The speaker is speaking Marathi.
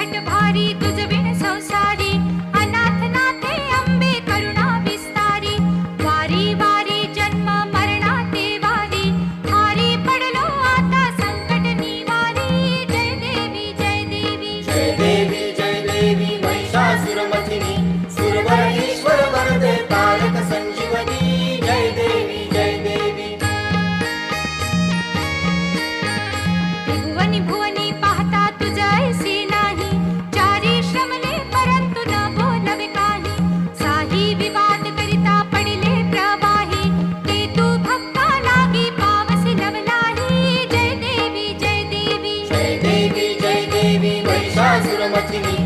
संकट भारी तुझ बिन संसारी, अनाथ नाथे अंबे करुणा विस्तारी, वारी वारी जन्म मरणाते वारी, हारी पडलो आता संकट निवारी, जय देवी जय देवी जय देवी जय देवी महिषासुरमथिनी, सुरवर ईश्वर वरदे तारक संजीवनी, जय देवी जय देवी. त्रिभुवनी भुवनी पाहता तुझ ऐसी नाही, चारी श्रमले परंतु न बोलवे काही, साही विवाद करिता पडिले प्रवाही, ते तू भक्ता लागी पावसी लवलाही, जय देवी जय देवी जय देवी जय देवी महिषासुरमथिनी,